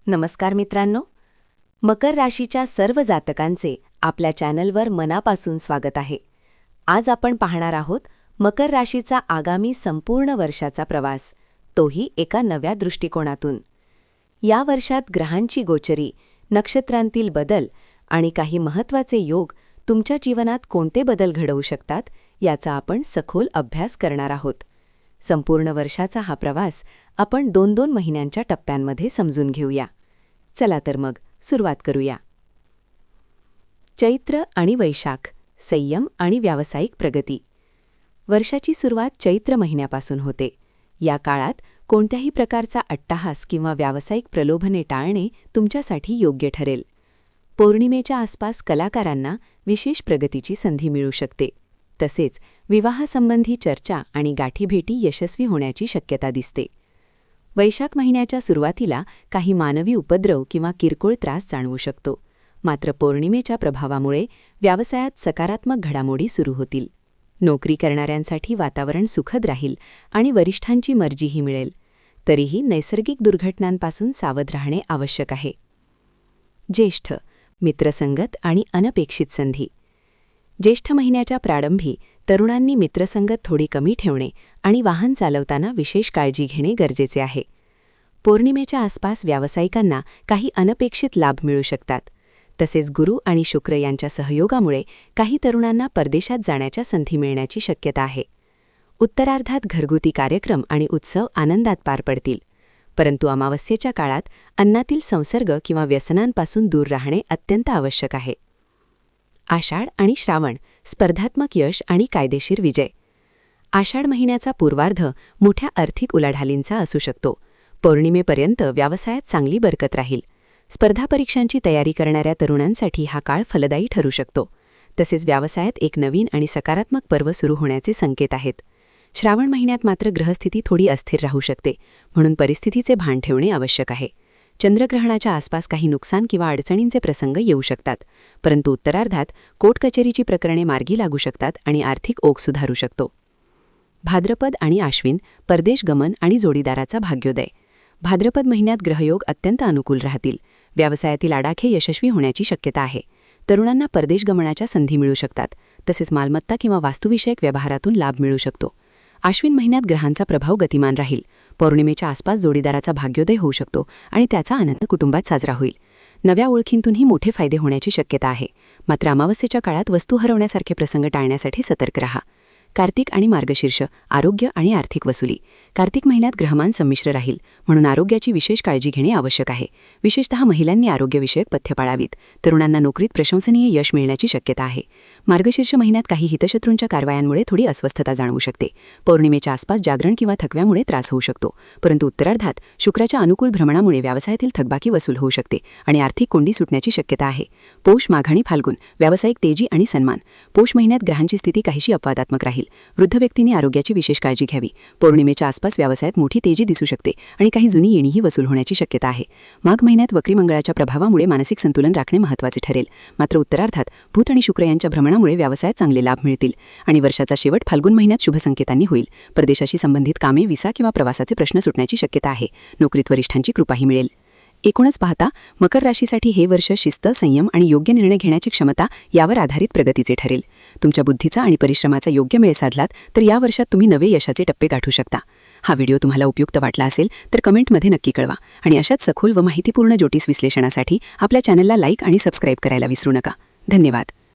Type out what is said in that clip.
नमस्कार मित्रांनो, मकर राशीच्या सर्व जातकांचे आपल्या चॅनलवर मनापासून स्वागत आहे. आज आपण पाहणार आहोत मकर राशीचा आगामी संपूर्ण वर्षाचा प्रवास, तोही एका नव्या दृष्टिकोनातून. या वर्षात ग्रहांची गोचरी, नक्षत्रांतील बदल आणि काही महत्त्वाचे योग तुमच्या जीवनात कोणते बदल घडवू शकतात याचा आपण सखोल अभ्यास करणार आहोत. संपूर्ण वर्षाचा हा प्रवास आपण 2-2 महिन्यांच्या टप्प्यांमध्ये समजून घेऊया. चला तर मग सुरुवात करूया. चैत्र आणि वैशाख, संयम आणि व्यावसायिक प्रगती. वर्षाची सुरुवात चैत्र महिन्यापासून होते. या काळात कोणत्याही प्रकारचा अट्टाहास किंवा व्यावसायिक प्रलोभने टाळणे तुमच्यासाठी योग्य ठरेल. पौर्णिमेच्या आसपास कलाकारांना विशेष प्रगतीची संधी मिळू शकते. तसेच विवाहासंबंधी चर्चा आणि गाठीभेटी यशस्वी होण्याची शक्यता दिसते. वैशाख महिन्याच्या सुरुवातीला काही मानवी उपद्रव किंवा किरकोळ त्रास जाणवू शकतो. मात्र पौर्णिमेच्या प्रभावामुळे व्यवसायात सकारात्मक घडामोडी सुरू होतील. नोकरी करणाऱ्यांसाठी वातावरण सुखद राहील आणि वरिष्ठांची मर्जीही मिळेल. तरीही नैसर्गिक दुर्घटनांपासून सावध राहणे आवश्यक आहे. ज्येष्ठ, मित्रसंगत आणि अनपेक्षित संधी. ज्येष्ठ महिन्याच्या प्रारंभी तरुणांनी मित्रसंगत थोडी कमी ठेवणे आणि वाहन चालवताना विशेष काळजी घेणे गरजेचे आहे. पौर्णिमेच्या आसपास व्यावसायिकांना काही अनपेक्षित लाभ मिळू शकतात. तसेच गुरु आणि शुक्र यांच्या सहयोगामुळे काही तरुणांना परदेशात जाण्याच्या संधी मिळण्याची शक्यता आहे. उत्तरार्धात घरगुती कार्यक्रम आणि उत्सव आनंदात पार पडतील. परंतु अमावस्येच्या काळात अन्नातील संसर्ग किंवा व्यसनांपासून दूर राहणे अत्यंत आवश्यक आहे. आषाढ आणि श्रावण, स्पर्धात्मक यश आणि कायदेशीर विजय. आषाढ महिन्याचा पूर्वार्ध मोठ्या आर्थिक उलाढालींचा असू शकतो. पौर्णिमेपर्यंत व्यवसायात चांगली बरकत राहील. स्पर्धा परीक्षांची तयारी करणाऱ्या तरुणांसाठी हा काळ फलदायी ठरू शकतो. तसेच व्यवसायात एक नवीन आणि सकारात्मक पर्व सुरू होण्याचे संकेत आहेत. श्रावण महिन्यात मात्र ग्रहस्थिती थोडी अस्थिर राहू शकते, म्हणून परिस्थितीचे भान ठेवणे आवश्यक आहे. चंद्रग्रहणाच्या आसपास काही नुकसान किंवा अडचणींचे प्रसंग येऊ शकतात. परंतु उत्तरार्धात कोर्ट कचेरीची प्रकरणे मार्गी लागू शकतात आणि आर्थिक ओघ सुधारू शकतो. भाद्रपद आणि आश्विन, परदेश गमन आणि जोडीदाराचा भाग्योदय. भाद्रपद महिन्यात ग्रहयोग अत्यंत अनुकूल राहतील. व्यवसायातील आडाखे यशस्वी होण्याची शक्यता आहे. तरुणांना परदेश गमनाच्या संधी मिळू शकतात. तसेच मालमत्ता किंवा वास्तुविषयक व्यवहारातून लाभ मिळू शकतो. आश्विन महिन्यात ग्रहांचा प्रभाव गतिमान राहील. पौर्णिमेच्या आसपास जोडीदाराचा भाग्योदय होऊ शकतो आणि त्याचा आनंद कुटुंबात साजरा होईल. नव्या ओळखींतूनही मोठे फायदे होण्याची शक्यता आहे. मात्र अमावस्येच्या काळात वस्तू हरवण्यासारखे प्रसंग टाळण्यासाठी सतर्क रहा. कार्तिक आणि मार्गशीर्ष, आरोग्य आणि आर्थिक वसुली. कार्तिक महिन्यात ग्रहमान संमिश्र राहील, म्हणून आरोग्याची विशेष काळजी घेणे आवश्यक आहे. विशेषतः महिलांनी आरोग्यविषयक पथ्य पाळावीत. तरुणांना नोकरीत प्रशंसनीय यश मिळण्याची शक्यता आहे. मार्गशीर्ष महिन्यात काही हितशत्रूंच्या कारवायांमुळे थोडी अस्वस्थता जाणवू शकते. पौर्णिमेच्या आसपास जागरण किंवा थकव्यामुळे त्रास होऊ शकतो. परंतु उत्तरार्धात शुक्राच्या अनुकूल भ्रमणामुळे व्यवसायातील थकबाकी वसूल होऊ शकते आणि आर्थिक कोंडी सुटण्याची शक्यता आहे. पौष, माघ आणि फाल्गुन, व्यावसायिक तेजी आणि सन्मान. पौष महिन्यात ग्रहांची स्थिती काहीशी अपवादात्मक राहील. वृद्ध व्यक्तींनी आरोग्याची विशेष काळजी घ्यावी. पौर्णिमेच्या आसपास व्यवसायात मोठी तेजी दिसू शकते आणि काही जुनी येणीही वसूल होण्याची शक्यता आहे. माघ महिन्यात वक्री मंगळाच्या प्रभावामुळे मानसिक संतुलन राखणे महत्त्वाचे ठरेल. मात्र उत्तरार्धात भूत आणि शुक्र यांच्या भ्रमणामुळे व्यवसायात चांगले लाभ मिळतील आणि वर्षाचा शेवट फाल्गुन महिन्यात शुभ संकेतांनी होईल. परदेशाशी संबंधित कामे, विसा किंवा प्रवासाचे प्रश्न सुटण्याची शक्यता आहे. नोकरीत वरिष्ठांची कृपाही मिळेल. एकूणच पाहता मकर राशीसाठी हे वर्ष शिस्त, संयम आणि योग्य निर्णय घेण्याची क्षमता यावर आधारित प्रगतीचे ठरेल. तुमच्या बुद्धीचा आणि परिश्रमाचा योग्य मेळ साधलात तर या वर्षात तुम्ही नवे यशाचे टप्पे गाठू शकता. हा व्हिडिओ तुम्हाला उपयुक्त वाटला असेल तर कमेंटमध्ये नक्की कळवा आणि अशाच सखोल व माहितीपूर्ण ज्योतिष विश्लेषणासाठी आपल्या चॅनलला लाईक आणि सबस्क्राईब करायला विसरू नका. धन्यवाद.